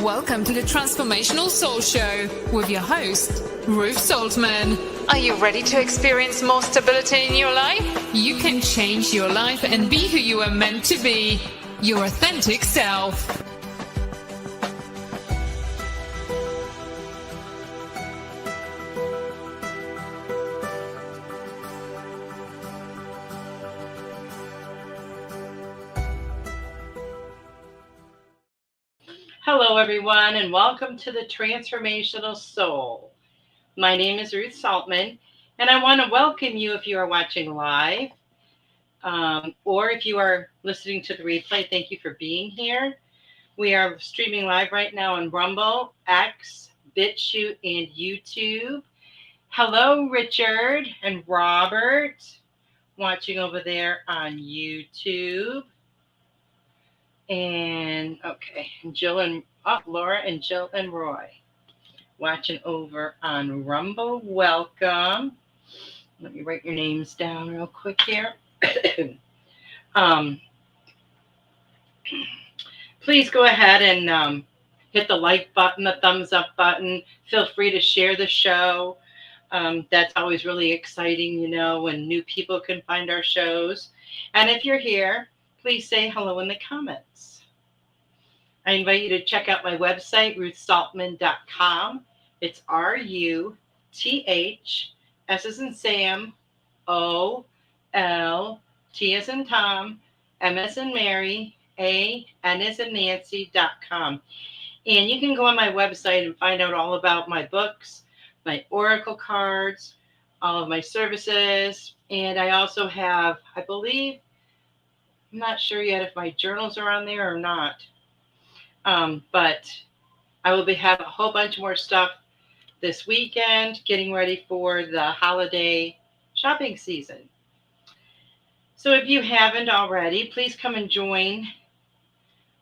Welcome to the Transformational Soul Show with your host, Ruth Soltman. Are you ready to experience more stability in your life? You can change your life and be who you are meant to be, your authentic self. Hello, everyone, and welcome to the Transformational Soul. My name is Ruth Soltman, and I want to welcome you if you are watching live, or if you are listening to the replay. Thank you for being here. We are streaming live right now on Rumble, X, BitChute, and YouTube. Hello, Richard and Robert, watching over there on YouTube. And okay, Laura and Jill and Roy watching over on Rumble. Welcome. Let me write your names down real quick here. Please go ahead and hit the like button, the thumbs up button. Feel free to share the show. That's always really exciting, when new people can find our shows. And if you're here, please say hello in the comments. I invite you to check out my website, ruthsoltman.com. It's RUTH, S as in Sam, OL, T as in Tom, M as in Mary, N as in Nancy.com. And you can go on my website and find out all about my books, my oracle cards, all of my services. And I also have, I believe, I'm not sure yet if my journals are on there or not. But I will have a whole bunch more stuff this weekend, getting ready for the holiday shopping season. So if you haven't already, please come and join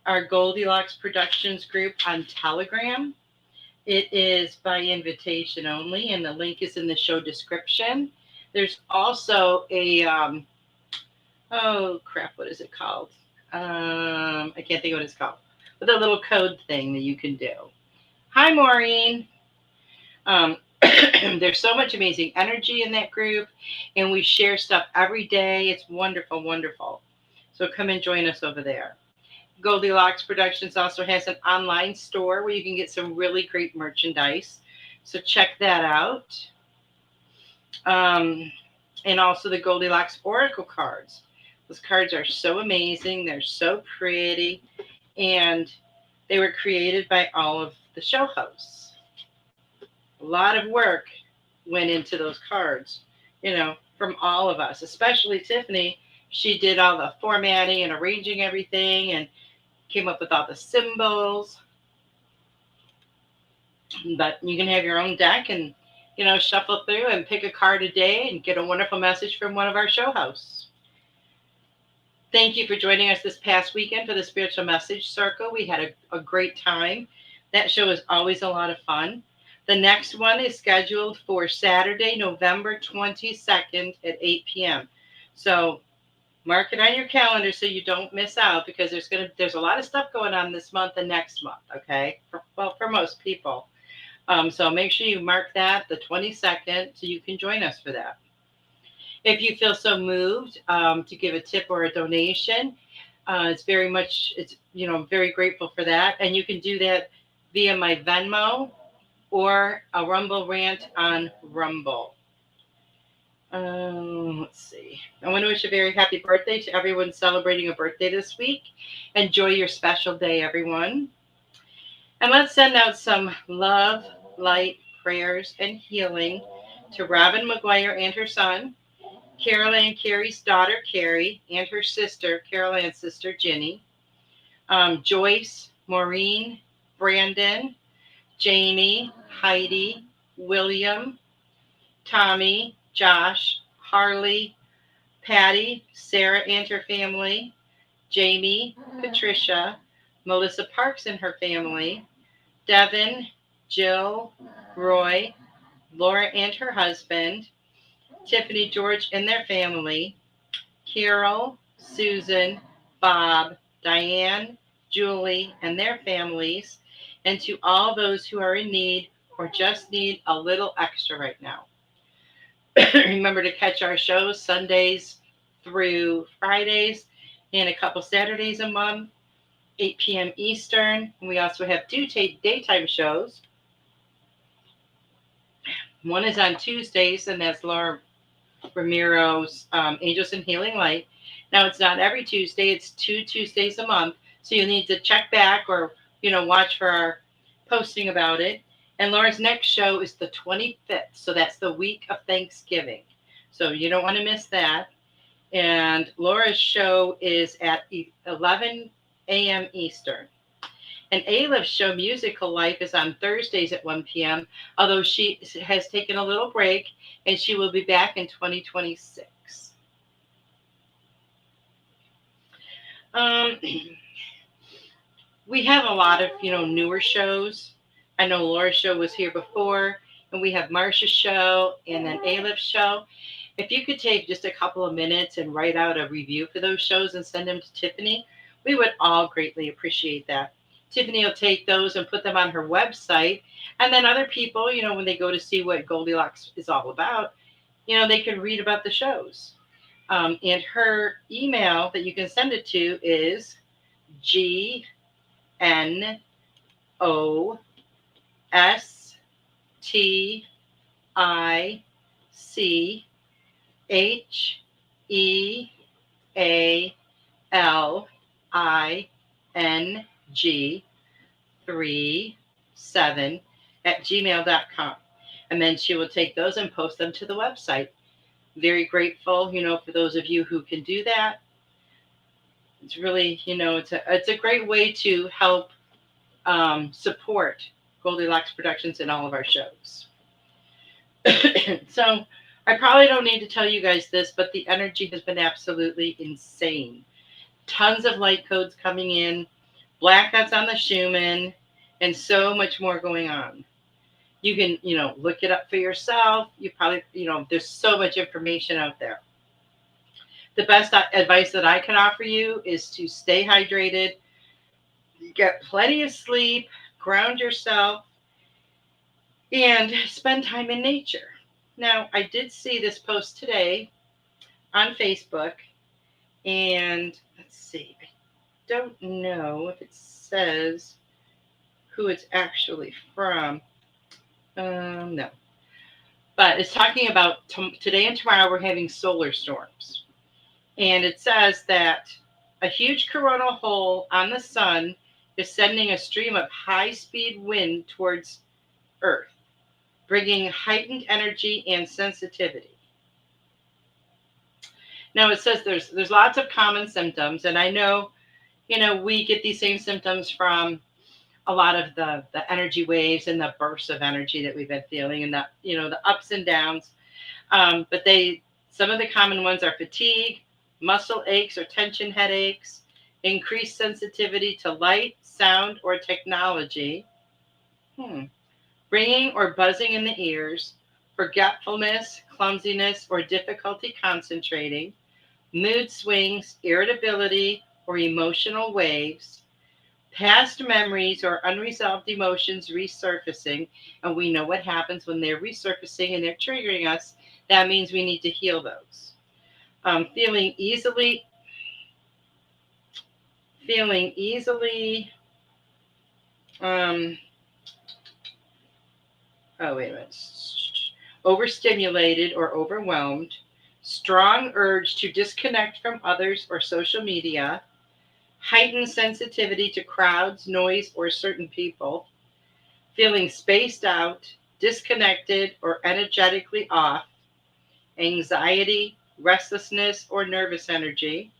our Goldylocks Productions group on Telegram. It is by invitation only, and the link is in the show description. There's also a, what is it called? I can't think of what it's called. But the little code thing that you can do. Hi, Maureen. There's so much amazing energy in that group, and we share stuff every day. It's wonderful, wonderful. So come and join us over there. Goldylocks Productions also has an online store where you can get some really great merchandise. So check that out. And also the Goldylocks Oracle cards. Those cards are so amazing. They're so pretty. And they were created by all of the show hosts. A lot of work went into those cards, from all of us, especially Tiffany. She did all the formatting and arranging everything and came up with all the symbols. But you can have your own deck and, shuffle through and pick a card a day and get a wonderful message from one of our show hosts. Thank you for joining us this past weekend for the Spiritual Message Circle. We had a great time. That show is always a lot of fun. The next one is scheduled for Saturday, November 22nd at 8 p.m. So mark it on your calendar so you don't miss out, because there's a lot of stuff going on this month and next month, okay? For most people. So make sure you mark that, the 22nd, so you can join us for that. If you feel so moved to give a tip or a donation, I'm very grateful for that. And you can do that via my Venmo or a Rumble rant on Rumble. Let's see. I want to wish a very happy birthday to everyone celebrating a birthday this week. Enjoy your special day, everyone. And let's send out some love, light, prayers, and healing to Robin McGuire and her son, Carol Ann Carey's daughter, Carrie, and her sister, Carol Ann's sister, Ginny, Joyce, Maureen, Brandon, Jamie, Heidi, William, Tommy, Josh, Harley, Patty, Sarah and her family, Jamie, Patricia, Melissa Parks and her family, Devin, Jill, Roy, Laura and her husband, Tiffany, George and their family, Carol, Susan, Bob, Diane, Julie, and their families, and to all those who are in need or just need a little extra right now. Remember to catch our shows Sundays through Fridays and a couple Saturdays a month, 8 p.m. Eastern. And we also have two daytime shows. One is on Tuesdays, and that's Laura Ramiro's Angels and Healing Light. Now, it's not every Tuesday. It's 2 Tuesdays a month. So you'll need to check back or, watch for our posting about it. And Laura's next show is the 25th. So that's the week of Thanksgiving. So you don't want to miss that. And Laura's show is at 11 a.m. Eastern. And Alep's show, Musical Life, is on Thursdays at 1 p.m., although she has taken a little break, and she will be back in 2026. We have a lot of, newer shows. I know Laura's show was here before, and we have Marsha's show and then Alep's show. If you could take just a couple of minutes and write out a review for those shows and send them to Tiffany, we would all greatly appreciate that. Tiffany will take those and put them on her website. And then other people, when they go to see what Goldylocks is all about, they can read about the shows. And her email that you can send it to is GNOSTICHEALING37 and then she will take those and post them to the website. Very grateful, for those of you who can do that. It's really, it's a great way to help support Goldylocks Productions in all of our shows. So I probably don't need to tell you guys this, but the energy has been absolutely insane. Tons of light codes coming in, blackouts on the Schumann, and so much more going on. You can, look it up for yourself. You probably, there's so much information out there. The best advice that I can offer you is to stay hydrated, get plenty of sleep, ground yourself, and spend time in nature. Now, I did see this post today on Facebook, and let's see, I don't know if it says who it's actually from. No. But it's talking about today and tomorrow we're having solar storms. And it says that a huge coronal hole on the sun is sending a stream of high-speed wind towards Earth, bringing heightened energy and sensitivity. Now it says there's lots of common symptoms, and I know, we get these same symptoms from a lot of the energy waves and the bursts of energy that we've been feeling, and the ups and downs. But some of the common ones are fatigue, muscle aches or tension headaches, increased sensitivity to light, sound, or technology, ringing or buzzing in the ears, forgetfulness, clumsiness, or difficulty concentrating, mood swings, irritability, or emotional waves, past memories or unresolved emotions resurfacing. And we know what happens when they're resurfacing and they're triggering us. That means we need to heal those. Feeling easily overstimulated or overwhelmed, strong urge to disconnect from others or social media, heightened sensitivity to crowds, noise, or certain people, feeling spaced out, disconnected, or energetically off, anxiety, restlessness, or nervous energy,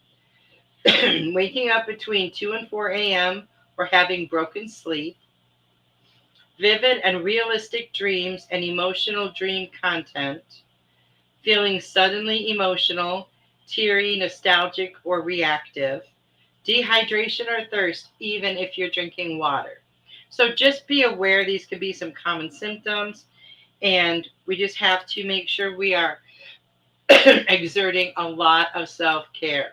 waking up between 2 and 4 a.m. or having broken sleep, vivid and realistic dreams and emotional dream content, feeling suddenly emotional, teary, nostalgic, or reactive, dehydration or thirst, even if you're drinking water. So just be aware these could be some common symptoms, and we just have to make sure we are exerting a lot of self-care.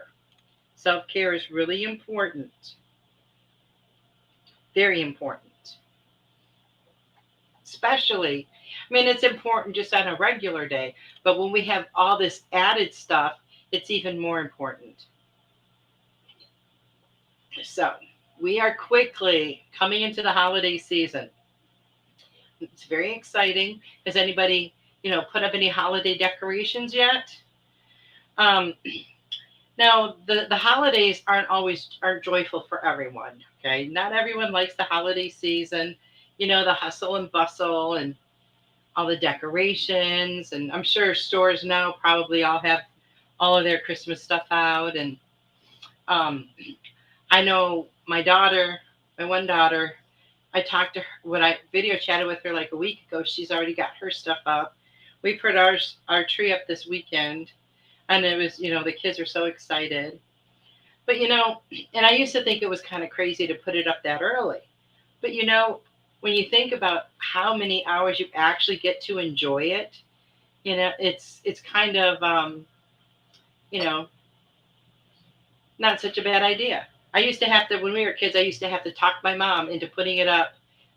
Self-care is really important. Very important. Especially, I mean, it's important just on a regular day, but when we have all this added stuff, it's even more important. So, we are quickly coming into the holiday season. It's very exciting. Has anybody, put up any holiday decorations yet? Um, Now, the holidays aren't joyful for everyone. Okay, not everyone likes the holiday season. The hustle and bustle and all the decorations, and I'm sure stores now probably all have all of their Christmas stuff out. And um, I know my one daughter, I talked to her when I video chatted with her like a week ago. She's already got her stuff up. We put our tree up this weekend, and it was the kids are so excited. But and I used to think it was kind of crazy to put it up that early. But when you think about how many hours you actually get to enjoy it, it's kind of you know not such a bad idea. I used to have to when we were kids. I used to have to talk my mom into putting it up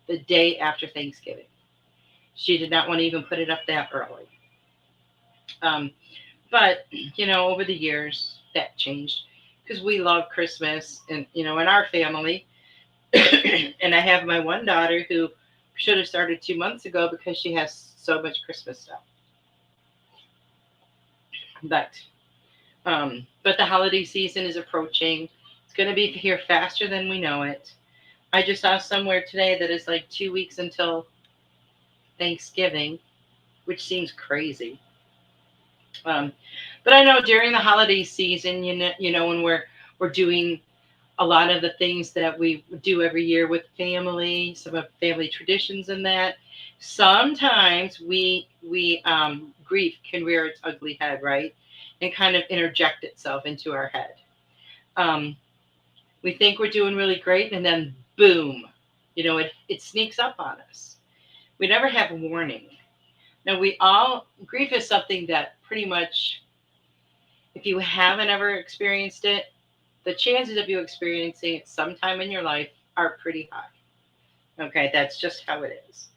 the day after Thanksgiving. She did not want to even put it up that early. Um, but over the years that changed because we love Christmas, and in our family. And I have my one daughter who should have started 2 months ago because she has so much Christmas stuff. But the holiday season is approaching. It's going to be here faster than we know it. I just saw somewhere today that it's like 2 weeks until Thanksgiving, which seems crazy. But I know during the holiday season, when we're doing a lot of the things that we do every year with family, some of family traditions and that. Sometimes grief can rear its ugly head, right, and kind of interject itself into our head. Um, we think we're doing really great, and then boom, it sneaks up on us. We never have warning. Now grief is something that pretty much, if you haven't ever experienced it, the chances of you experiencing it sometime in your life are pretty high. Okay, that's just how it is.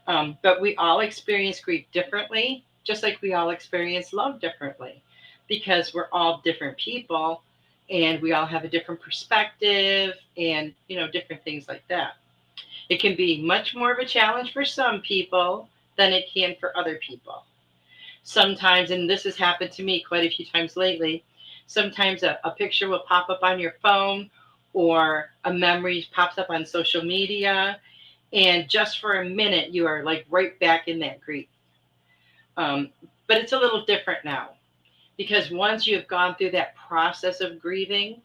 But we all experience grief differently, just like we all experience love differently, because we're all different people and we all have a different perspective and, different things like that. It can be much more of a challenge for some people than it can for other people. Sometimes, and this has happened to me quite a few times lately, sometimes a picture will pop up on your phone or a memory pops up on social media. And just for a minute, you are like right back in that grief. But it's a little different now because once you've gone through that process of grieving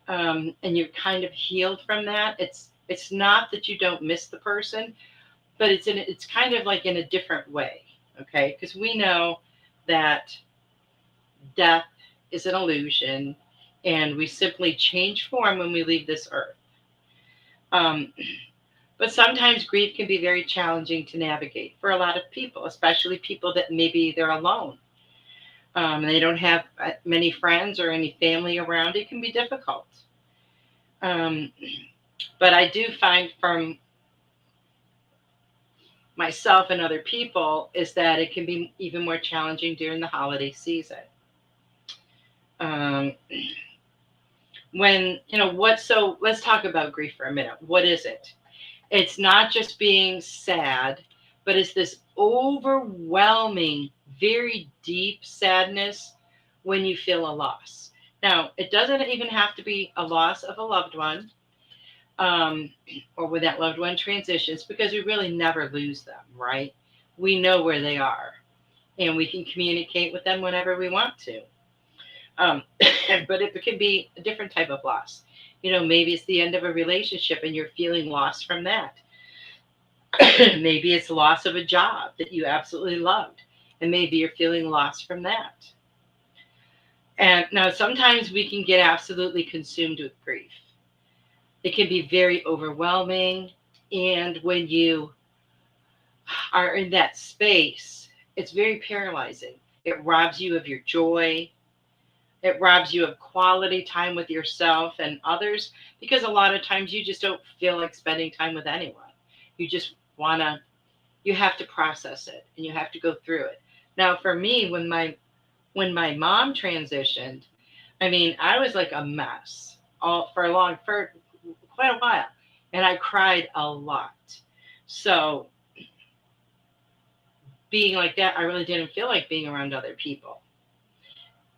and you're kind of healed from that, it's not that you don't miss the person, but it's kind of like in a different way. Okay, because we know that death is an illusion, and we simply change form when we leave this earth. But sometimes grief can be very challenging to navigate for a lot of people, especially people that maybe they're alone. And they don't have many friends or any family around. It can be difficult. But I do find from myself and other people is that it can be even more challenging during the holiday season. So let's talk about grief for a minute. What is it? It's not just being sad, but it's this overwhelming, very deep sadness when you feel a loss. Now, it doesn't even have to be a loss of a loved one, or when that loved one transitions, because we really never lose them, right? We know where they are, and we can communicate with them whenever we want to. But it can be a different type of loss. Maybe it's the end of a relationship and you're feeling lost from that. Maybe it's loss of a job that you absolutely loved, and maybe you're feeling lost from that. And now sometimes we can get absolutely consumed with grief. It can be very overwhelming. And when you are in that space, it's very paralyzing. It robs you of your joy. It robs you of quality time with yourself and others, because a lot of times you just don't feel like spending time with anyone. You just you have to process it and you have to go through it. Now, for me, when my mom transitioned, I mean, I was like a mess for quite a while, and I cried a lot. So being like that, I really didn't feel like being around other people.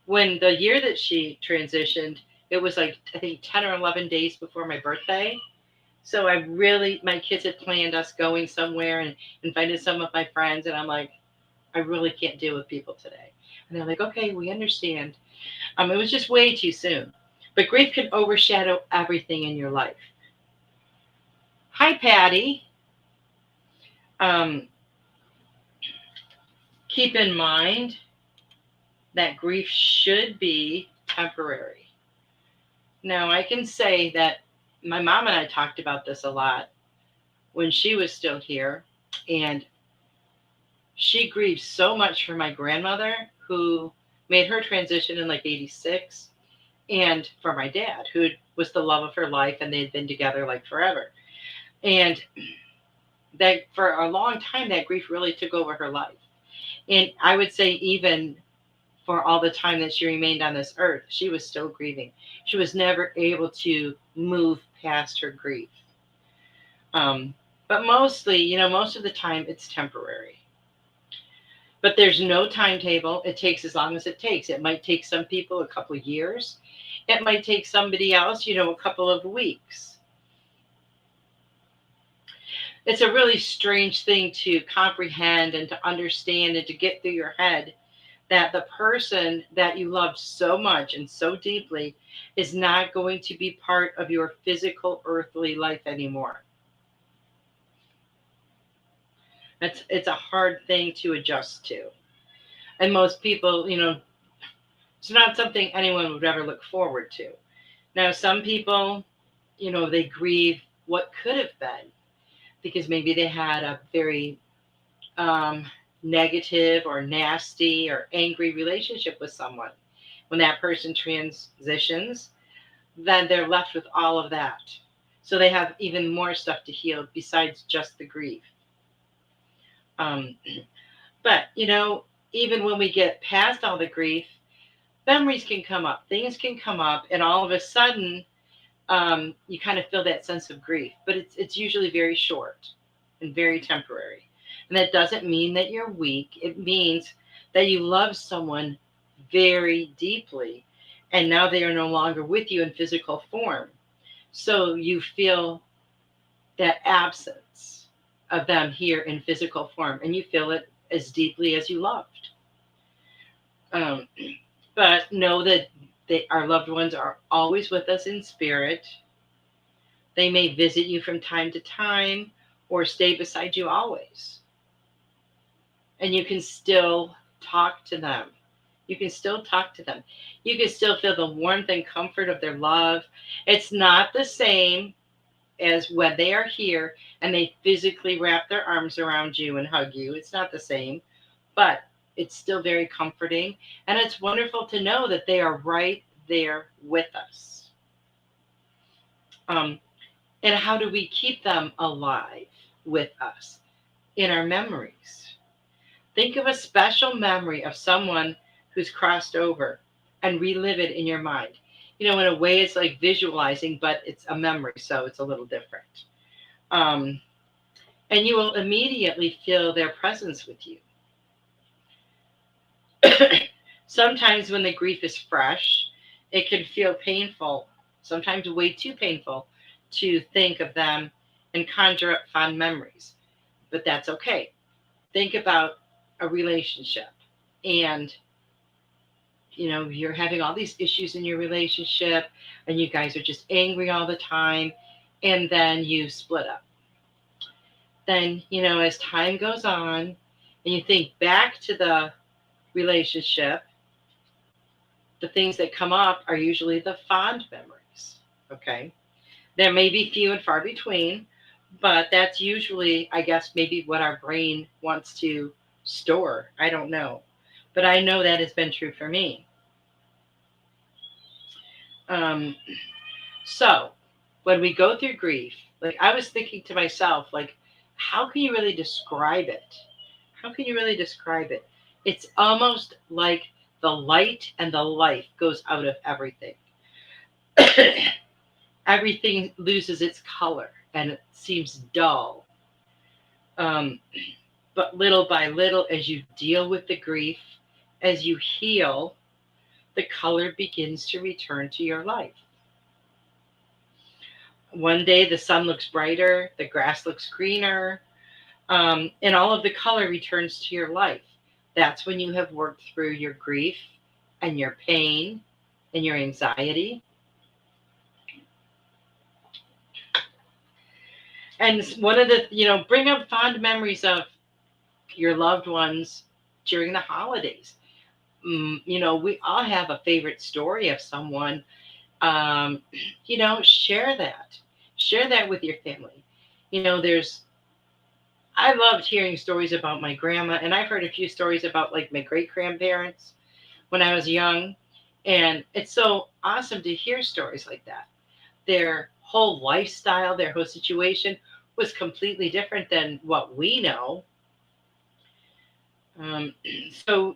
When the year that she transitioned, it was like, I think 10 or 11 days before my birthday. So my kids had planned us going somewhere and invited some of my friends. And I'm like, I really can't deal with people today. And they're like, okay, we understand. It was just way too soon. But grief can overshadow everything in your life. Hi, Patty. Keep in mind that grief should be temporary. Now, I can say that my mom and I talked about this a lot when she was still here, and she grieved so much for my grandmother, who made her transition in like 86, and for my dad, who was the love of her life, and they had been together like forever. And that for a long time, that grief really took over her life. And I would say even for all the time that she remained on this earth, she was still grieving. She was never able to move past her grief. But mostly, most of the time it's temporary. But there's no timetable. It takes as long as it takes. It might take some people a couple of years. It might take somebody else, a couple of weeks. It's a really strange thing to comprehend and to understand and to get through your head, that the person that you love so much and so deeply is not going to be part of your physical earthly life anymore. It's a hard thing to adjust to. And most people, it's not something anyone would ever look forward to. Now, some people, they grieve what could have been, because maybe they had a very negative or nasty or angry relationship with someone. When that person transitions, then they're left with all of that. So they have even more stuff to heal besides just the grief. But, even when we get past all the grief, memories can come up, things can come up, and all of a sudden, you kind of feel that sense of grief. But it's usually very short and very temporary. And that doesn't mean that you're weak. It means that you love someone very deeply, and now they are no longer with you in physical form. So you feel that absence of them here in physical form, and you feel it as deeply as you loved. But know that our loved ones are always with us in spirit. They may visit you from time to time or stay beside you always. And you can still talk to them. You can still talk to them. You can still feel the warmth and comfort of their love. It's not the same as when they are here and they physically wrap their arms around you and hug you. It's not the same, but it's still very comforting. And it's wonderful to know that they are right there with us. And how do we keep them alive with us? In our memories. Think of a special memory of someone who's crossed over and relive it in your mind. In a way, it's like visualizing, but it's a memory, so it's a little different. And you will immediately feel their presence with you. Sometimes when the grief is fresh, it can feel painful, sometimes way too painful, to think of them and conjure up fond memories. But that's okay. Think about a relationship, and you're having all these issues in your relationship, and you guys are just angry all the time, and then you split up. Then, as time goes on and you think back to the relationship, the things that come up are usually the fond memories. Okay. There may be few and far between, but that's usually, I guess, maybe what our brain wants to store. I don't know. But I know that has been true for me. Um, so when we go through grief, like I was thinking to myself, like, how can you really describe it? How can you really describe it? It's almost like the light and the life goes out of everything. Everything loses its color and it seems dull. Um, but little by little, as you deal with the grief, as you heal, the color begins to return to your life. One day the sun looks brighter, the grass looks greener, and all of the color returns to your life. That's when you have worked through your grief and your pain and your anxiety. And one of the, bring up fond memories of your loved ones during the holidays. We all have a favorite story of someone. Um, share that. Share that with your family. I loved hearing stories about my grandma, and I've heard a few stories about like my great grandparents when I was young. And it's so awesome to hear stories like that. Their whole lifestyle, their whole situation was completely different than what we know. Um, so,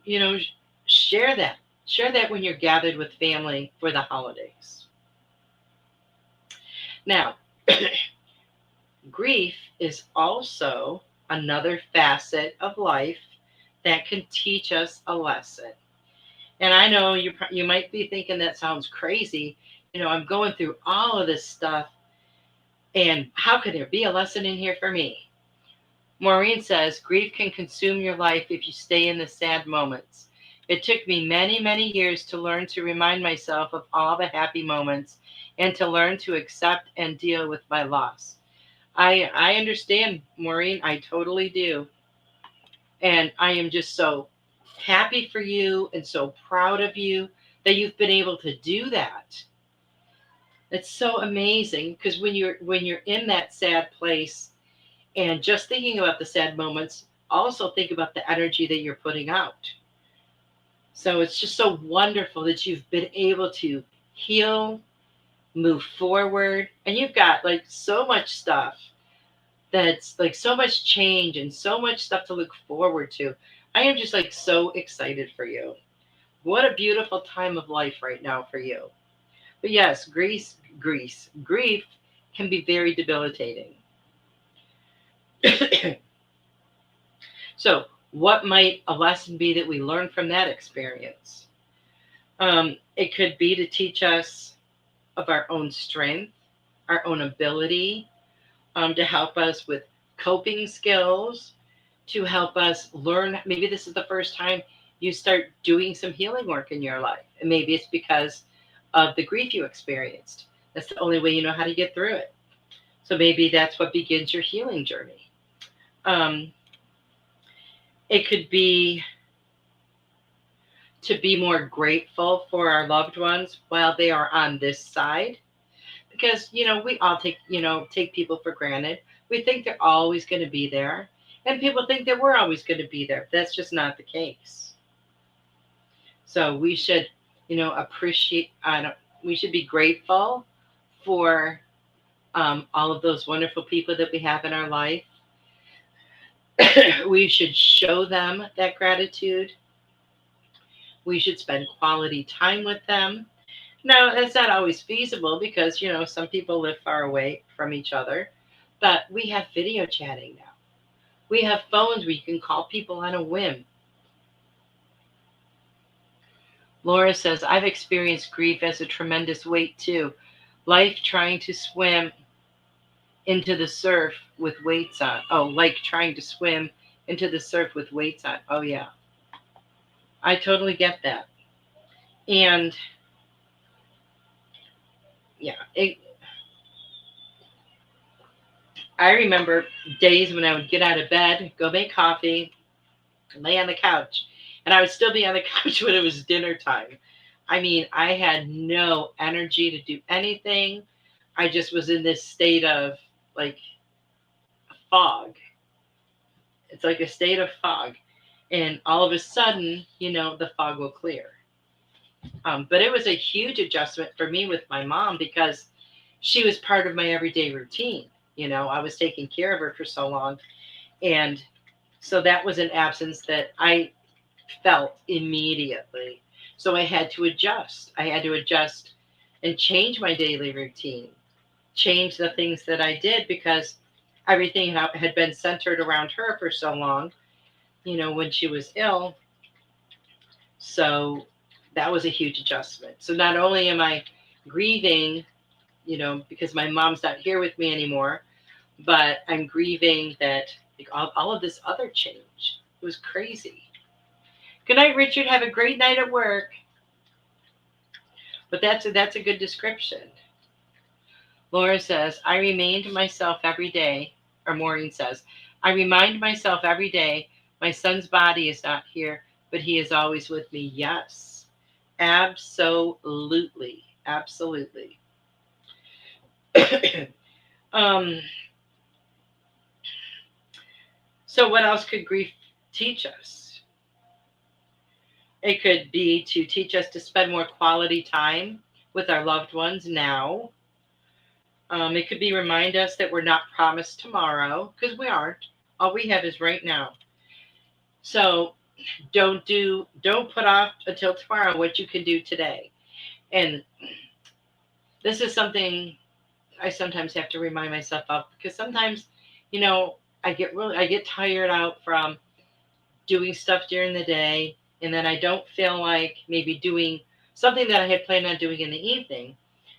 share that. Share that when you're gathered with family for the holidays. Now, grief is also another facet of life that can teach us a lesson. And I know you might be thinking that sounds crazy. I'm going through all of this stuff, and how could there be a lesson in here for me? Maureen says, grief can consume your life if you stay in the sad moments. It took me many, many years to learn to remind myself of all the happy moments and to learn to accept and deal with my loss. I understand, Maureen. I totally do. And I am just so happy for you and so proud of you that you've been able to do that. It's so amazing because when you're in that sad place and just thinking about the sad moments, also think about the energy that you're putting out. So it's just so wonderful that you've been able to heal, move forward, and you've got like so much stuff that's like so much change and so much stuff to look forward to. I am just like so excited for you. What a beautiful time of life right now for you. But yes, grief can be very debilitating. So, what might a lesson be that we learn from that experience? It could be to teach us of our own strength, our own ability, to help us with coping skills, to help us learn. Maybe this is the first time you start doing some healing work in your life. And maybe it's because of the grief you experienced. That's the only way you know how to get through it. So maybe that's what begins your healing journey. Um, it could be to be more grateful for our loved ones while they are on this side. Because, we all take people for granted. We think they're always going to be there. And people think that we're always going to be there. That's just not the case. So we should, appreciate, we should be grateful for all of those wonderful people that we have in our life. We should show them that gratitude. We should spend quality time with them. Now, that's not always feasible because, some people live far away from each other, but we have video chatting now. We have phones where you can call people on a whim. Laura says, I've experienced grief as a tremendous weight too. Life trying to swim into the surf with weights on. Oh, like trying to swim into the surf with weights on. Oh, yeah. I totally get that. And yeah, I remember days when I would get out of bed, go make coffee, lay on the couch, and I would still be on the couch when it was dinner time. I mean, I had no energy to do anything. I just was in this state of like fog. It's like a state of fog. And all of a sudden, the fog will clear. But it was a huge adjustment for me with my mom because she was part of my everyday routine. I was taking care of her for so long. And so that was an absence that I felt immediately. So I had to adjust. I had to adjust and change my daily routine, change the things that I did because everything had been centered around her for so long, when she was ill. So that was a huge adjustment. So not only am I grieving, because my mom's not here with me anymore, but I'm grieving that like, all of this other change. It was crazy. Good night, Richard. Have a great night at work. But that's a good description. Laura says, I remind myself every day, or Maureen says, I remind myself every day my son's body is not here, but he is always with me. Yes, absolutely. Absolutely. So what else could grief teach us? It could be to teach us to spend more quality time with our loved ones now. It could be remind us that we're not promised tomorrow, because we aren't. All we have is right now. So don't put off until tomorrow what you can do today. And this is something I sometimes have to remind myself of, because sometimes, I get tired out from doing stuff during the day, and then I don't feel like maybe doing something that I had planned on doing in the evening.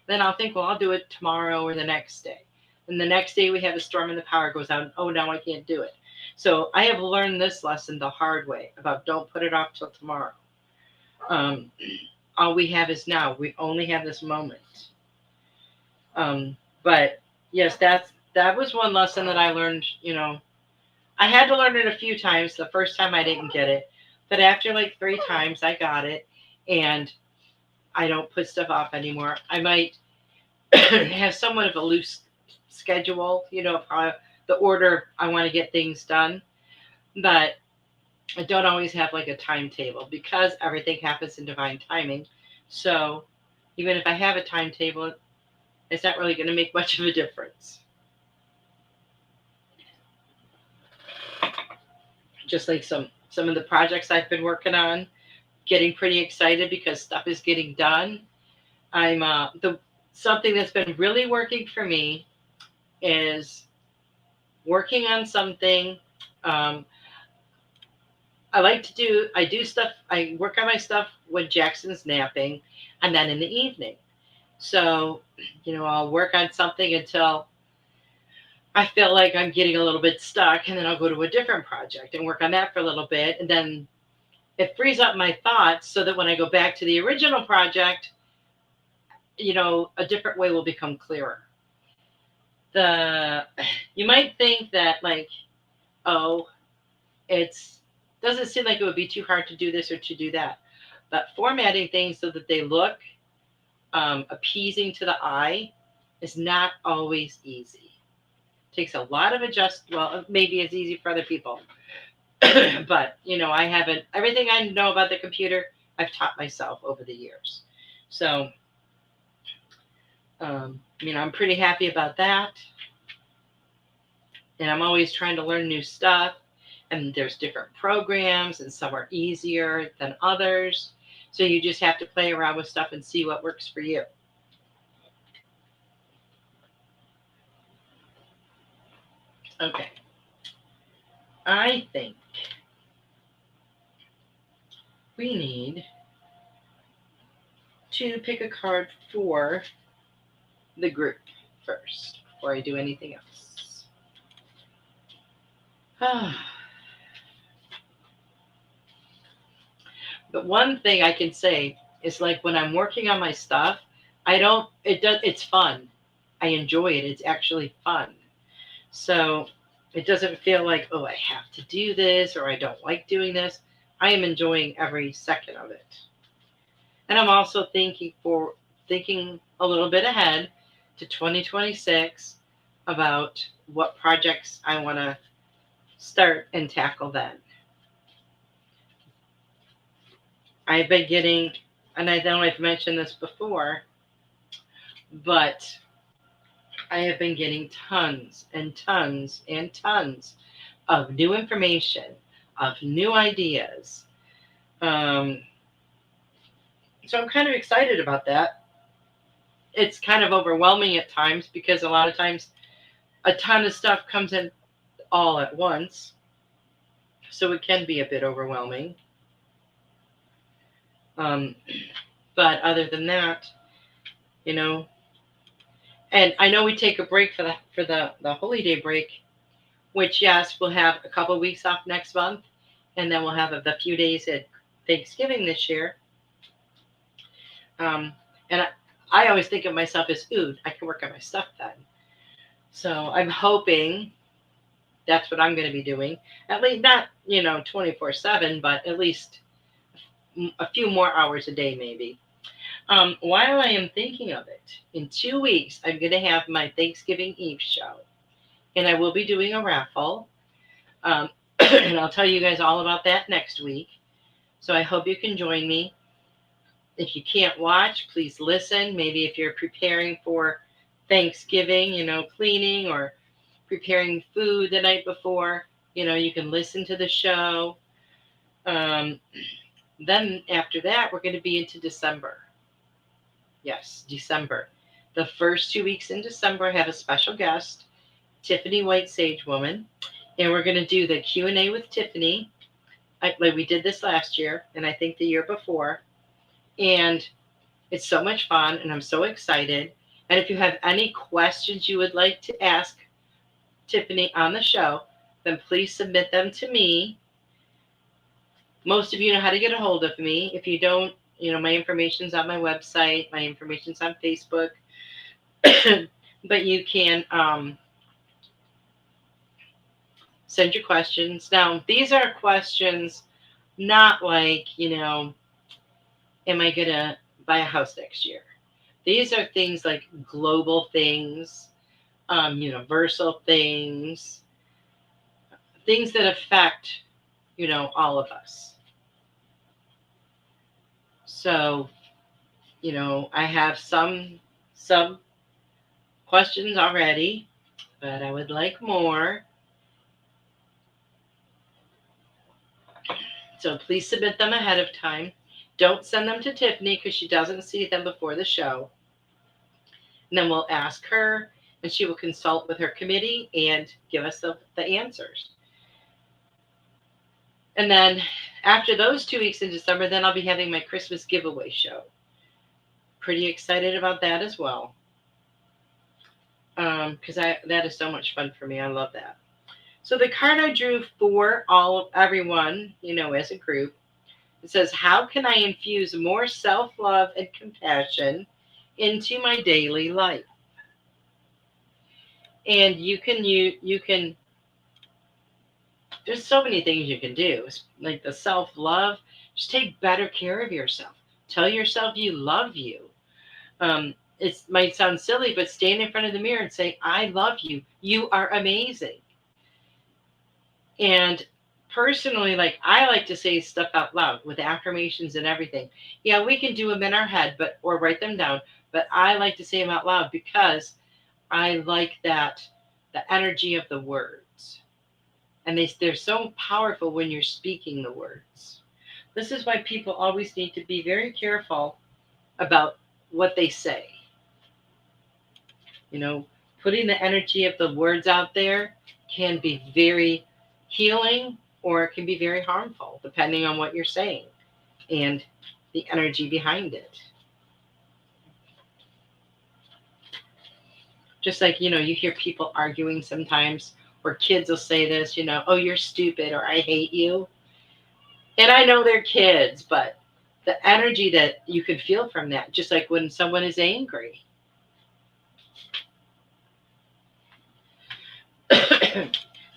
Then I'll think, well, I'll do it tomorrow or the next day. And the next day we have a storm and the power goes out. Oh, now I can't do it. So I have learned this lesson the hard way about don't put it off till tomorrow. All we have is now. We only have this moment. But yes, that was one lesson that I learned. I had to learn it a few times. The first time I didn't get it, but after like 3 times I got it, and I don't put stuff off anymore. I might have somewhat of a loose schedule, the order I want to get things done, but I don't always have like a timetable because everything happens in divine timing. So even if I have a timetable, it's not really going to make much of a difference. Just like some of the projects I've been working on, getting pretty excited because stuff is getting done. I'm something that's been really working for me is working on something. I work on my stuff when Jackson's napping, and then in the evening. So, I'll work on something until I feel like I'm getting a little bit stuck, and then I'll go to a different project and work on that for a little bit. And then it frees up my thoughts so that when I go back to the original project, a different way will become clearer. You might think that it doesn't seem like it would be too hard to do this or to do that. But formatting things so that they look appeasing to the eye is not always easy. It takes a lot of well, maybe it's easy for other people. But, I haven't, everything I know about the computer, I've taught myself over the years. So, I'm pretty happy about that. And I'm always trying to learn new stuff. And there's different programs, and some are easier than others. So you just have to play around with stuff and see what works for you. Okay. I think we need to pick a card for the group first before I do anything else. But one thing I can say is, like, when I'm working on my stuff, it's fun. I enjoy it. It's actually fun. So it doesn't feel like, oh, I have to do this or I don't like doing this. I am enjoying every second of it. And I'm also thinking a little bit ahead to 2026 about what projects I want to start and tackle then. I've been getting and I don't know if I've mentioned this before, but I have been getting tons and tons and tons of new information, of new ideas. Um, so I'm kind of excited about that. It's kind of overwhelming at times because a lot of times a ton of stuff comes in all at once. So it can be a bit overwhelming. Um, but other than that, you know, and I know we take a break for the Holy Day break, which yes, we'll have a couple of weeks off next month, and then we'll have the few days at Thanksgiving this year. And I always think of myself as, ooh, I can work on my stuff then. So I'm hoping that's what I'm going to be doing. At least not, 24/7, but at least a few more hours a day, maybe. While I am thinking of it, in 2 weeks, I'm going to have my Thanksgiving Eve show. And I will be doing a raffle. And I'll tell you guys all about that next week. So I hope you can join me. If you can't watch, please listen. Maybe if you're preparing for Thanksgiving, cleaning or preparing food the night before, you can listen to the show. Then after that, we're going to be into December. Yes, December. The first 2 weeks in December, I have a special guest, Tiffany White Sage Woman, and we're going to do the Q&A with Tiffany. Like we did this last year, and I think the year before. And it's so much fun, and I'm so excited. And if you have any questions you would like to ask Tiffany on the show, then please submit them to me. Most of you know how to get a hold of me. If you don't, my information's on my website. My information's on Facebook. But you can send your questions. Now, these are questions not like, am I going to buy a house next year? These are things like global things, universal things, things that affect, all of us. So, I have some questions already, but I would like more. So please submit them ahead of time. Don't send them to Tiffany because she doesn't see them before the show. And then we'll ask her, and she will consult with her committee and give us the answers. And then after those 2 weeks in December, then I'll be having my Christmas giveaway show. Pretty excited about that as well. Because that is so much fun for me. I love that. So the card I drew for everyone, as a group, it says, how can I infuse more self-love and compassion into my daily life? And you can, there's so many things you can do. Like the self-love, just take better care of yourself. Tell yourself you love you. It might sound silly, but stand in front of the mirror and say, I love you. You are amazing. And personally, I like to say stuff out loud with affirmations and everything. Yeah, we can do them in our head, or write them down. But I like to say them out loud because I like that, the energy of the words. And they're so powerful when you're speaking the words. This is why people always need to be very careful about what they say. Putting the energy of the words out there can be very healing, or it can be very harmful, depending on what you're saying and the energy behind it. Just like, you hear people arguing sometimes, or kids will say this, oh, you're stupid, or I hate you. And I know they're kids, but the energy that you can feel from that, just like when someone is angry.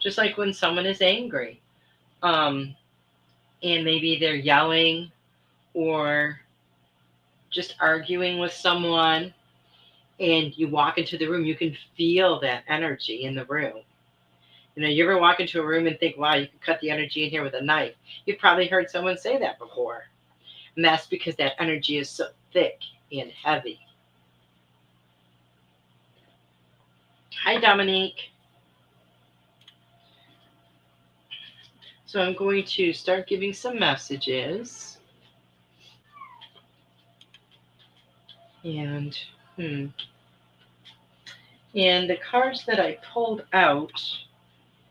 Just like when someone is angry, and maybe they're yelling or just arguing with someone, and you walk into the room, you can feel that energy in the room. You ever walk into a room and think, wow, you could cut the energy in here with a knife? You've probably heard someone say that before. And that's because that energy is so thick and heavy. Hi, Dominique. So I'm going to start giving some messages. And the cards that I pulled out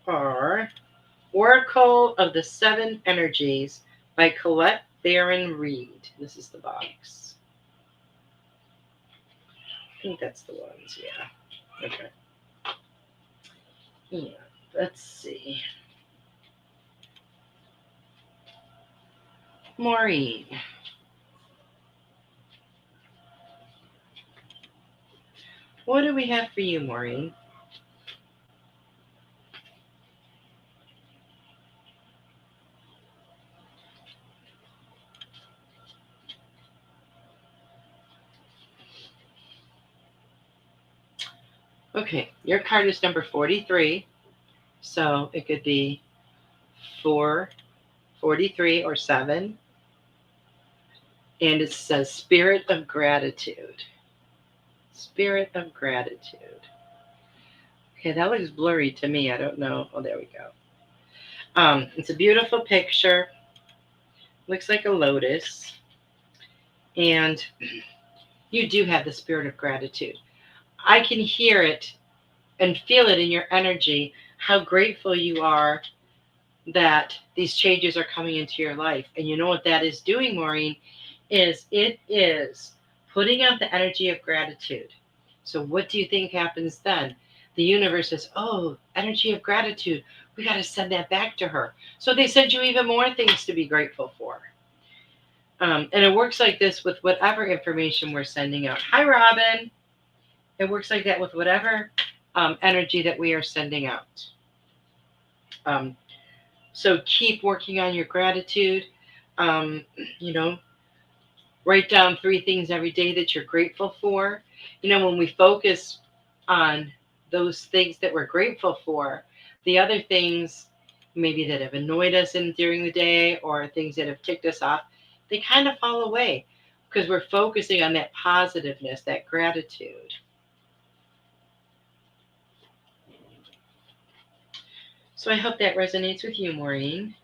are Oracle of the Seven Energies by Colette Baron Reed. This is the box. I think that's the ones, yeah. Okay. Yeah, let's see. Maureen. What do we have for you, Maureen? Okay, your card is number 43. So it could be 4, 43, or 7. And it says Spirit of Gratitude. Spirit of Gratitude. Okay, that looks blurry to me. I don't know. Oh, there we go. It's a beautiful picture. Looks like a lotus. And you do have the spirit of gratitude. I can hear it and feel it in your energy, how grateful you are that these changes are coming into your life. And you know what that is doing, Maureen, is it is putting out the energy of gratitude. So what do you think happens then? The universe says, oh, energy of gratitude. We got to send that back to her. So they send you even more things to be grateful for. And it works like this with whatever information we're sending out. Hi, Robin. It works like that with whatever energy that we are sending out. So keep working on your gratitude. You know, write down 3 things every day that you're grateful for. You know, when we focus on those things that we're grateful for, the other things maybe that have annoyed us during the day or things that have ticked us off, they kind of fall away because we're focusing on that positiveness, that gratitude. So I hope that resonates with you, Maureen.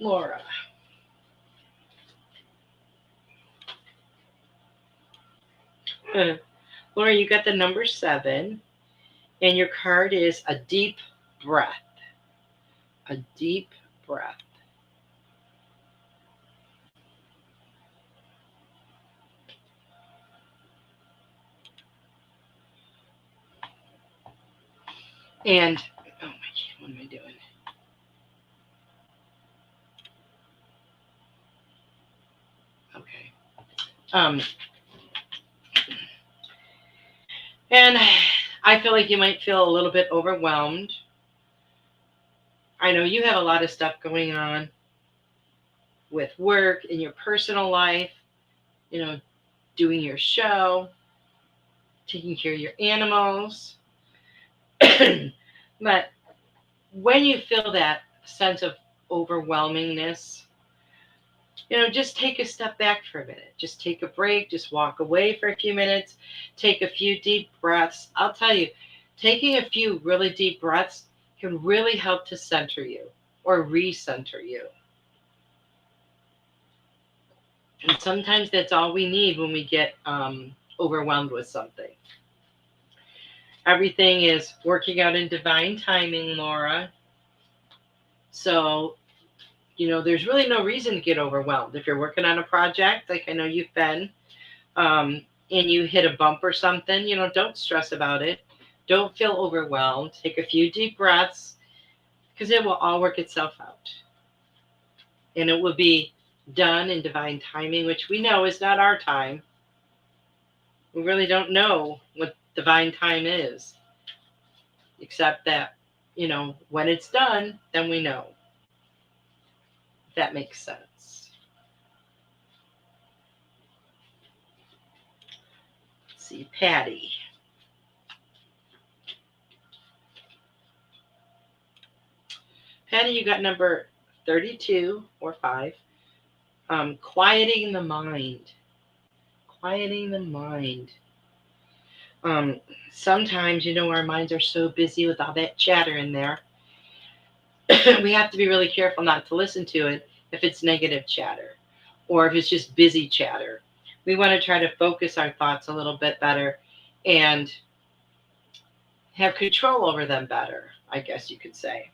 Laura. Laura, you got the number 7, and your card is a deep breath. A deep breath. And, oh my God, what am I doing? Okay. And I feel like you might feel a little bit overwhelmed. I know you have a lot of stuff going on with work, in your personal life, you know, doing your show, taking care of your animals. But when you feel that sense of overwhelmingness, you know, just take a step back for a minute. Just take a break. Just walk away for a few minutes. Take a few deep breaths. I'll tell you, taking a few really deep breaths can really help to center you or recenter you. And sometimes that's all we need when we get overwhelmed with something. Everything is working out in divine timing, Laura. So, you know, there's really no reason to get overwhelmed. If you're working on a project, like I know you've been, and you hit a bump or something, you know, don't stress about it. Don't feel overwhelmed. Take a few deep breaths because it will all work itself out. And it will be done in divine timing, which we know is not our time. We really don't know what divine time is, except that, you know, when it's done, then we know. If that makes sense. Let's see, Patty. Patty, you got number 32 or 5. Quieting the mind. Quieting the mind. Sometimes, our minds are so busy with all that chatter in there. We have to be really careful not to listen to it if it's negative chatter or if it's just busy chatter. We want to try to focus our thoughts a little bit better and have control over them better, I guess you could say.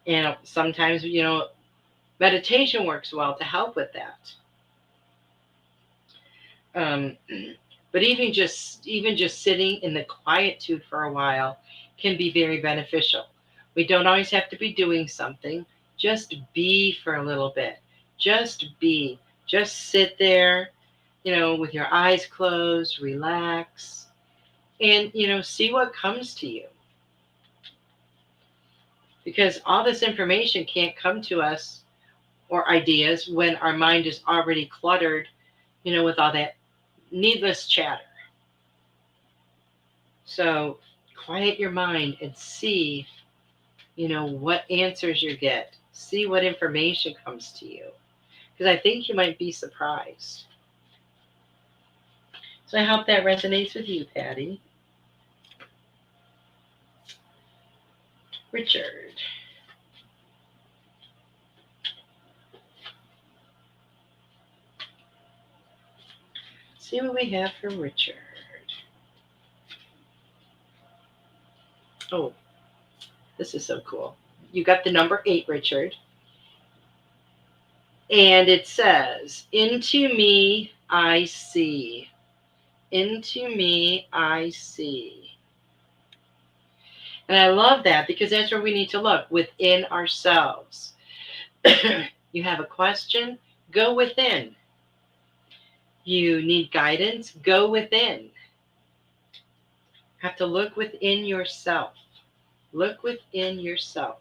And sometimes, meditation works well to help with that. But even just sitting in the quietude for a while can be very beneficial. We don't always have to be doing something. Just be for a little bit. Just be. Just sit there, with your eyes closed, relax, and, see what comes to you. Because all this information can't come to us, or ideas, when our mind is already cluttered, with all that needless chatter. So quiet your mind and see, what answers you get. See what information comes to you. Because I think you might be surprised. So I hope that resonates with you, Patty. Richard. See what we have for Richard. Oh, this is so cool. You got the number 8, Richard. And it says, into me I see. Into me I see. And I love that because that's where we need to look, within ourselves. You have a question? Go within. You need guidance? Go within. Have to look within yourself. Look within yourself.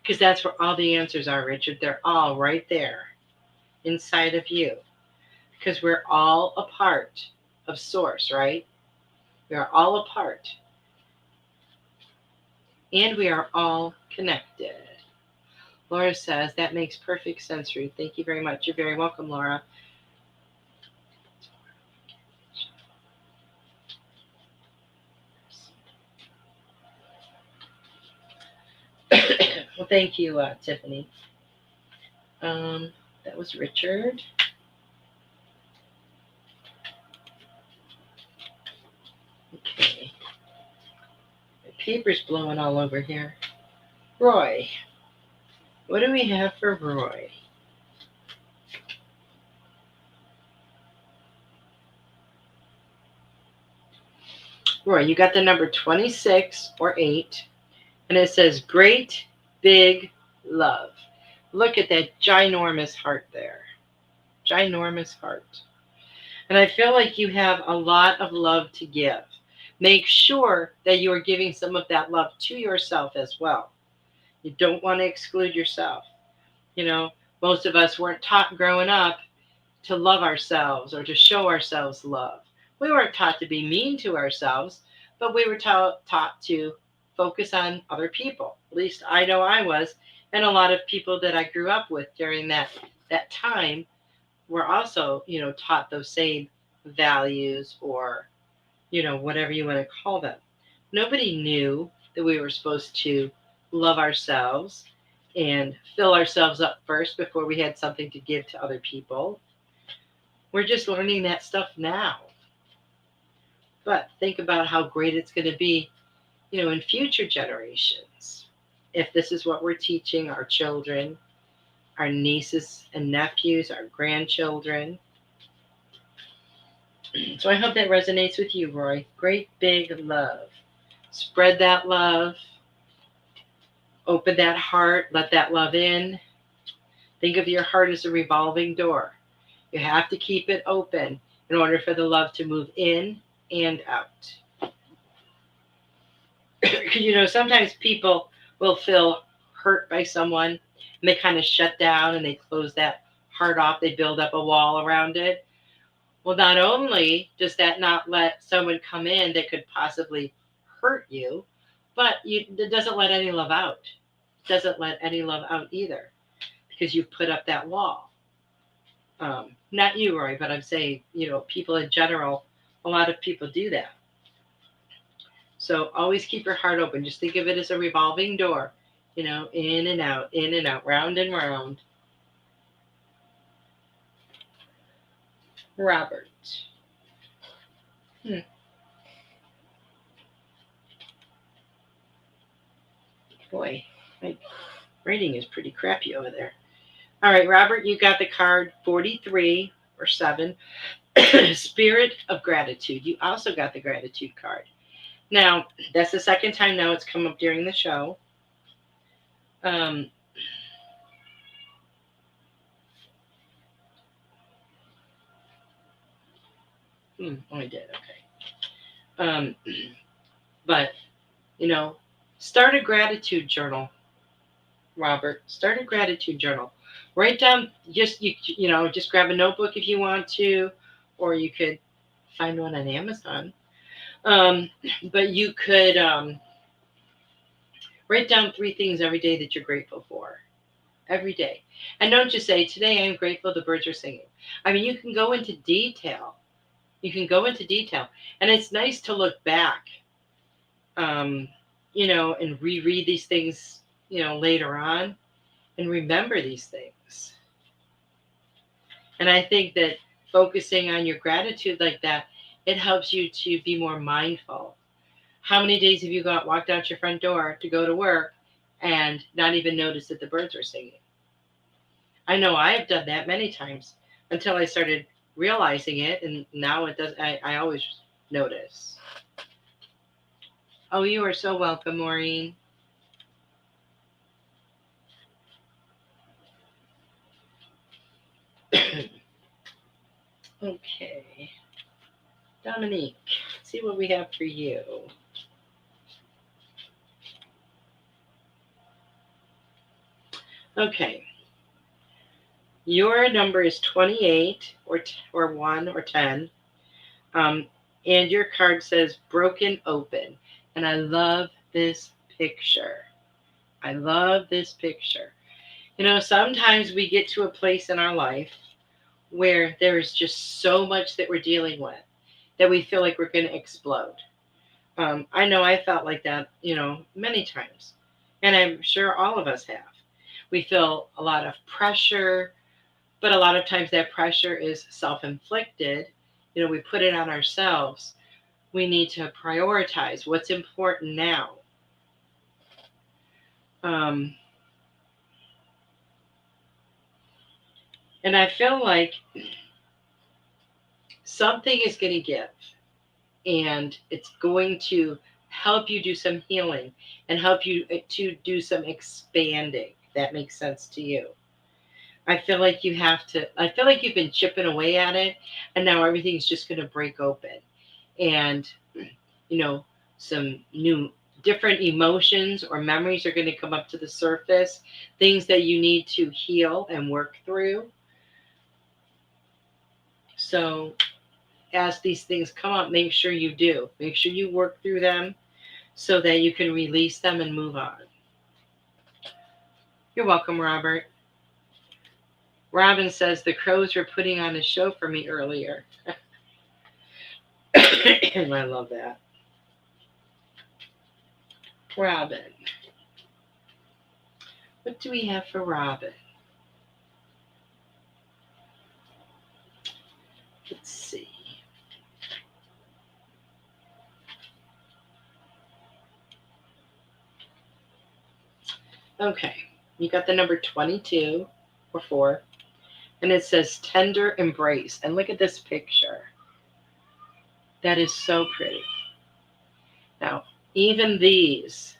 Because that's where all the answers are, Richard. They're all right there inside of you. Because we're all a part of Source, right? We are all a part. And we are all connected. Laura says, that makes perfect sense, Ruth. Thank you very much. You're very welcome, Laura. Well, thank you, Tiffany. That was Richard. Okay. My paper's blowing all over here. Roy. What do we have for Roy? Roy, you got the number 26 or 8. And it says, great big love. Look at that ginormous heart there. Ginormous heart. And I feel like you have a lot of love to give. Make sure that you are giving some of that love to yourself as well. You don't want to exclude yourself. Most of us weren't taught growing up to love ourselves or to show ourselves love. We weren't taught to be mean to ourselves, but we were taught to focus on other people. At least I know I was. And a lot of people that I grew up with during that time were also, taught those same values or, whatever you want to call them. Nobody knew that we were supposed to love ourselves and fill ourselves up first before we had something to give to other people. We're just learning that stuff now. But think about how great it's going to be, in future generations. If this is what we're teaching our children, our nieces and nephews, our grandchildren. So I hope that resonates with you, Roy. Great big love. Spread that love. Open that heart. Let that love in. Think of your heart as a revolving door. You have to keep it open in order for the love to move in and out. Sometimes people will feel hurt by someone and they kind of shut down and they close that heart off. They build up a wall around it. Well, not only does that not let someone come in that could possibly hurt you, but it doesn't let any love out. doesn't let any love out either, because you've put up that wall. Not you, Roy, but I'm saying, people in general, a lot of people do that. So always keep your heart open. Just think of it as a revolving door, in and out, round and round. Robert. Boy, my rating is pretty crappy over there. All right, Robert, you got the card 43 or 7, Spirit of Gratitude. You also got the gratitude card. Now, that's the second time now it's come up during the show. I did, okay. But, start a gratitude journal, Robert. Start a gratitude journal. Write down, just grab a notebook if you want to, or you could find one on Amazon. But you could write down 3 things every day that you're grateful for. Every day. And don't just say, today I'm grateful the birds are singing. I mean, you can go into detail. And it's nice to look back, and reread these things, later on, and remember these things. And I think that focusing on your gratitude like that, it helps you to be more mindful. How many days have you walked out your front door to go to work and not even noticed that the birds were singing? I know I have done that many times until I started realizing it, and now it does. I always notice. Oh, you are so welcome, Maureen. Okay. Dominique, let's see what we have for you. Okay. Your number is 28 or 1 or 10. And your card says broken open. And I love this picture. Sometimes we get to a place in our life where there's just so much that we're dealing with that we feel like we're going to explode. I know I felt like that, many times. And I'm sure all of us have. We feel a lot of pressure, but a lot of times that pressure is self-inflicted. We put it on ourselves. We need to prioritize what's important now. And I feel like something is going to give, and it's going to help you do some healing and help you to do some expanding. That makes sense to you. I feel like you've been chipping away at it, and now everything's just going to break open. And, some new different emotions or memories are going to come up to the surface, things that you need to heal and work through. So as these things come up, make sure you work through them so that you can release them and move on. You're welcome, Robert. Robin says the crows were putting on a show for me earlier. And I love that. Robin. What do we have for Robin? Let's see. Okay, you got the number 22 or 4, and it says tender embrace. And look at this picture. That is so pretty. Now, even these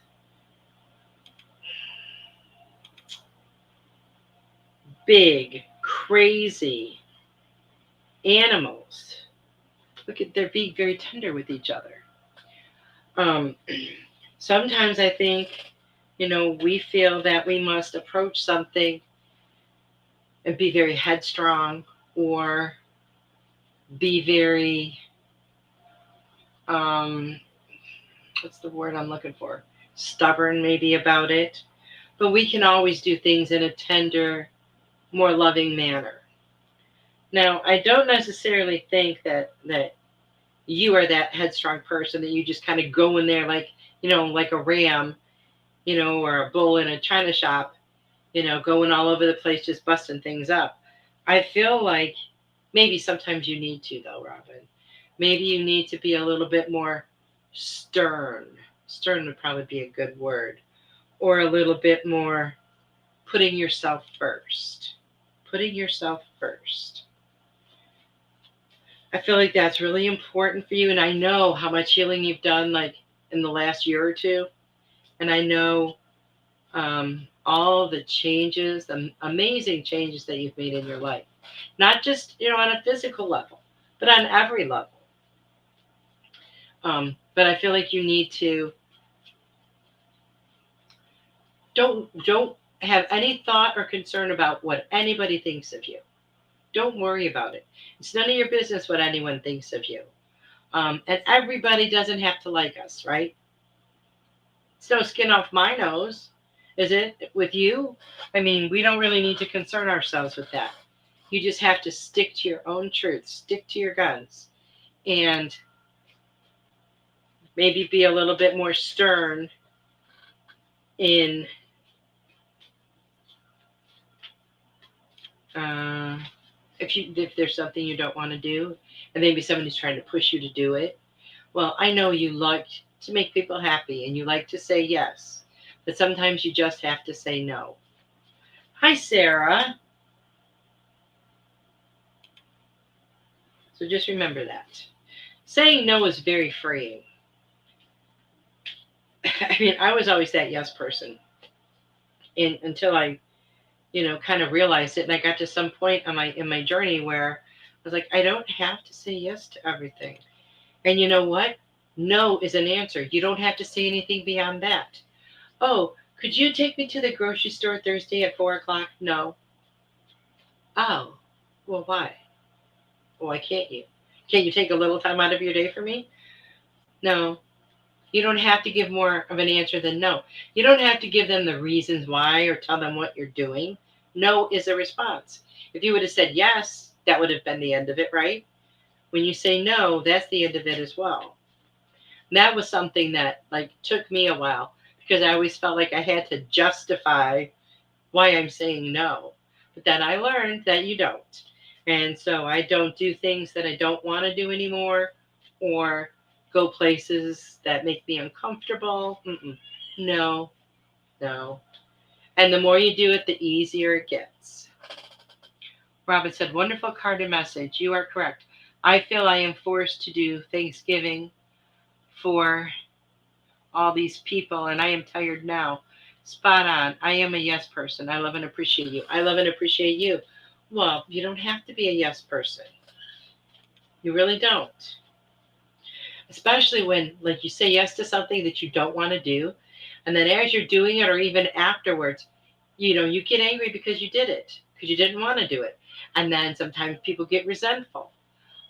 big, crazy animals, they're being very tender with each other. Sometimes I think, we feel that we must approach something and be very headstrong, or be very, what's the word I'm looking for? Stubborn maybe about it. but we can always do things in a tender, more loving manner. Now, I don't necessarily think that you are that headstrong person that you just kind of go in there like, like a ram, or a bull in a china shop, going all over the place, just busting things up. I feel like maybe sometimes you need to, though, Robin. Maybe you need to be a little bit more stern. Stern would probably be a good word. Or a little bit more putting yourself first. Putting yourself first. I feel like that's really important for you. And I know how much healing you've done, like in the last year or two. And I know all the changes, the amazing changes that you've made in your life. Not just, on a physical level, but on every level. But I feel like you need to don't have any thought or concern about what anybody thinks of you. Don't worry about it. It's none of your business what anyone thinks of you. And everybody doesn't have to like us, right? It's no skin off my nose, is it? With you? I mean, we don't really need to concern ourselves with that. You just have to stick to your own truth, stick to your guns, and maybe be a little bit more stern in if there's something you don't want to do, and maybe somebody's trying to push you to do it. Well, I know you like to make people happy, and you like to say yes, but sometimes you just have to say no. Hi, Sarah. So just remember that. Saying no is very freeing. I mean, I was always that yes person, and until I kind of realized it. And I got to some point in my journey where I was like, I don't have to say yes to everything. And you know what? No is an answer. You don't have to say anything beyond that. Oh, could you take me to the grocery store Thursday at 4:00? No. Oh, well, why? Why can't you? Can't you take a little time out of your day for me? No. You don't have to give more of an answer than no. You don't have to give them the reasons why or tell them what you're doing. No is a response. If you would have said yes, that would have been the end of it, right? When you say no, that's the end of it as well. And that was something that took me a while because I always felt like I had to justify why I'm saying no. But then I learned that you don't. And so I don't do things that I don't want to do anymore or go places that make me uncomfortable. No. And the more you do it, the easier it gets. Robin said, wonderful card and message. You are correct. I feel I am forced to do Thanksgiving for all these people, and I am tired now. Spot on. I am a yes person. I love and appreciate you. I love and appreciate you. Well, you don't have to be a yes person. You really don't. Especially when, you say yes to something that you don't want to do, and then as you're doing it, or even afterwards, you get angry because you did it, because you didn't want to do it. And then sometimes people get resentful.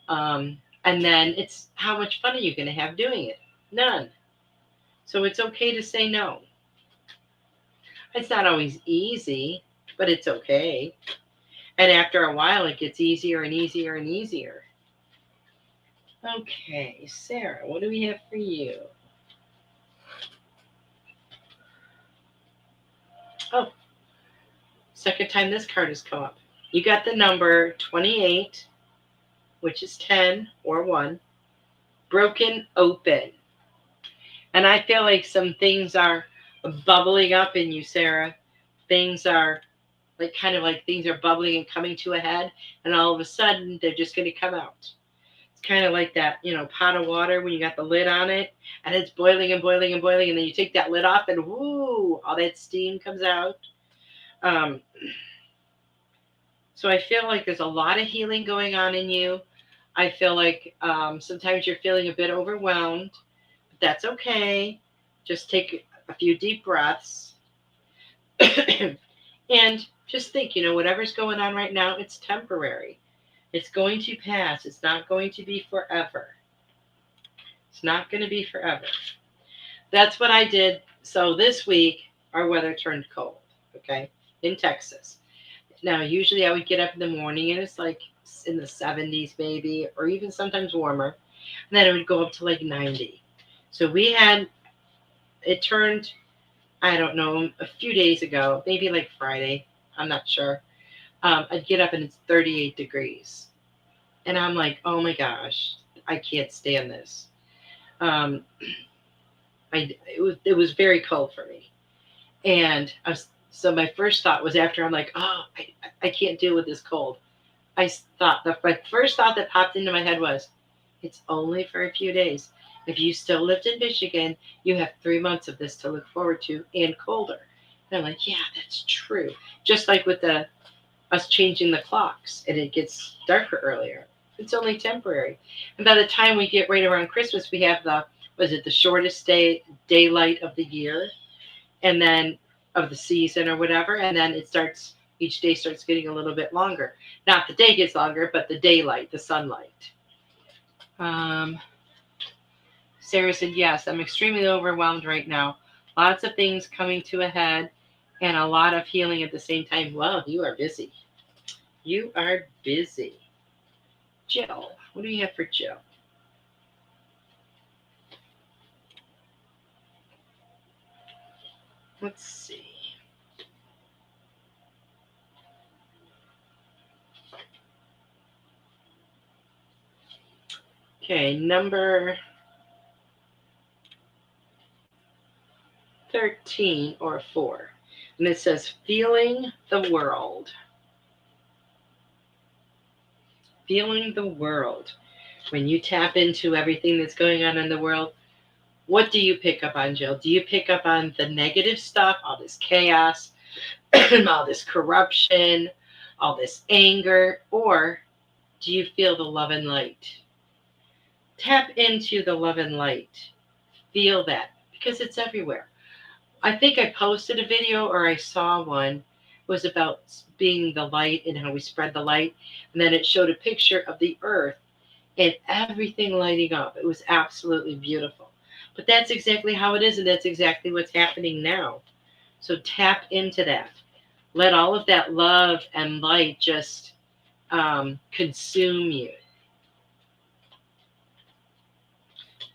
And then it's how much fun are you going to have doing it? None. So it's okay to say no. It's not always easy, but it's okay. And after a while, it gets easier and easier and easier. Okay, Sarah, what do we have for you? Oh, second time this card has come up. You got the number 28, which is 10 or 1, broken open. And I feel like some things are bubbling up in you, Sarah. Things are things are bubbling and coming to a head, and all of a sudden they're just going to come out. It's kind of like that, pot of water when you got the lid on it, and it's boiling and boiling and boiling, and then you take that lid off, and woo, all that steam comes out. So I feel like there's a lot of healing going on in you. I feel like sometimes you're feeling a bit overwhelmed, but that's okay. Just take a few deep breaths. And just think, whatever's going on right now, it's temporary. It's going to pass. It's not going to be forever. It's not going to be forever. That's what I did. So this week, our weather turned cold, okay, in Texas. Now, usually I would get up in the morning and it's like in the 70s maybe, or even sometimes warmer. And then it would go up to like 90. So it turned, I don't know, a few days ago, maybe like Friday, I'm not sure. I'd get up and it's 38 degrees. And I'm like, oh my gosh, I can't stand this. Um, it was very cold for me. And so my first thought was after I'm like, oh, I can't deal with this cold. My first thought that popped into my head was, it's only for a few days. If you still lived in Michigan, you have 3 months of this to look forward to and colder. And I'm like, yeah, that's true. Just like with us changing the clocks and it gets darker earlier. It's only temporary. And by the time we get right around Christmas, we have the shortest daylight of the year and then of the season or whatever. And then each day starts getting a little bit longer. Not the day gets longer, but the daylight, the sunlight. Sarah said, yes, I'm extremely overwhelmed right now. Lots of things coming to a head and a lot of healing at the same time. Wow, you are busy. You are busy. Jill, what do you have for Jill? Let's see. Okay, number 13 or 4. And it says, feeling the world. Feeling the world. When you tap into everything that's going on in the world, what do you pick up on, Jill? Do you pick up on the negative stuff, all this chaos, all this corruption, all this anger, or do you feel the love and light? Tap into the love and light. Feel that, because it's everywhere. I think I posted a video or I saw one. It was about being the light and how we spread the light. And then it showed a picture of the earth and everything lighting up. It was absolutely beautiful. But that's exactly how it is, and that's exactly what's happening now. So tap into that. Let all of that love and light just consume you.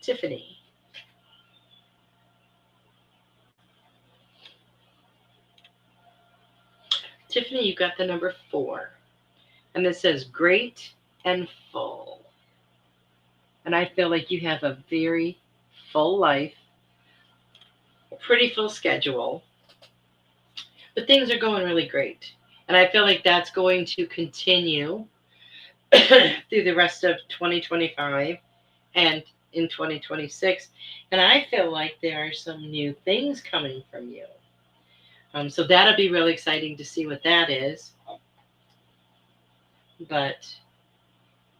Tiffany. Tiffany, you got the number 4. And it says great and full. And I feel like you have a very full life, a pretty full schedule, but things are going really great. And I feel like that's going to continue through the rest of 2025 and in 2026. And I feel like there are some new things coming from you. So that'll be really exciting to see what that is. And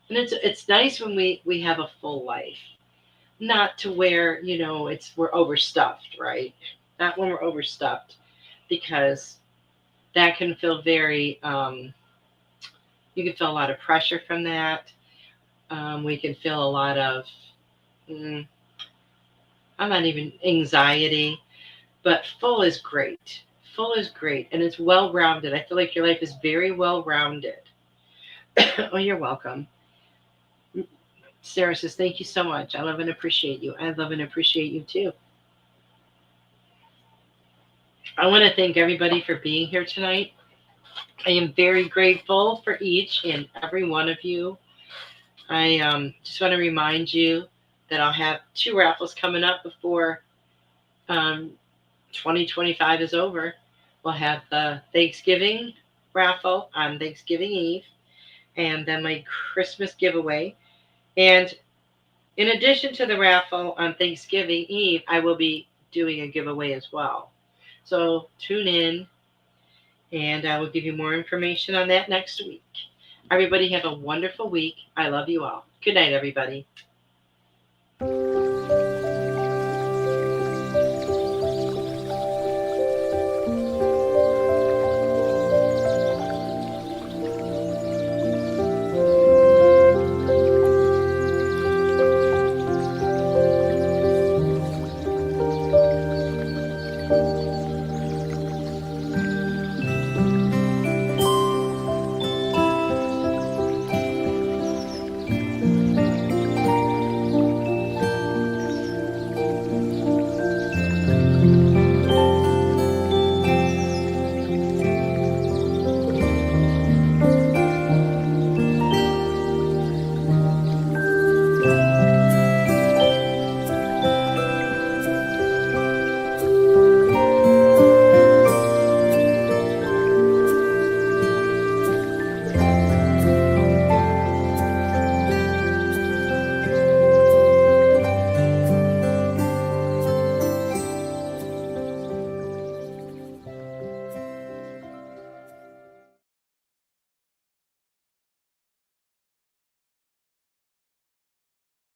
it's nice when we have a full life, not to where we're overstuffed, right? Not when we're overstuffed, because that can feel very. You can feel a lot of pressure from that. We can feel a lot of. I'm not even anxiety, but full is great. Full is great, and it's well-rounded. I feel like your life is very well-rounded. Oh, you're welcome. Sarah says, thank you so much. I love and appreciate you. I love and appreciate you too. I want to thank everybody for being here tonight. I am very grateful for each and every one of you. I just want to remind you that I'll have 2 raffles coming up before 2025 is over. We'll have the Thanksgiving raffle on Thanksgiving Eve, and then my Christmas giveaway. And in addition to the raffle on Thanksgiving Eve, I will be doing a giveaway as well. So tune in, and I will give you more information on that next week. Everybody have a wonderful week. I love you all. Good night, everybody.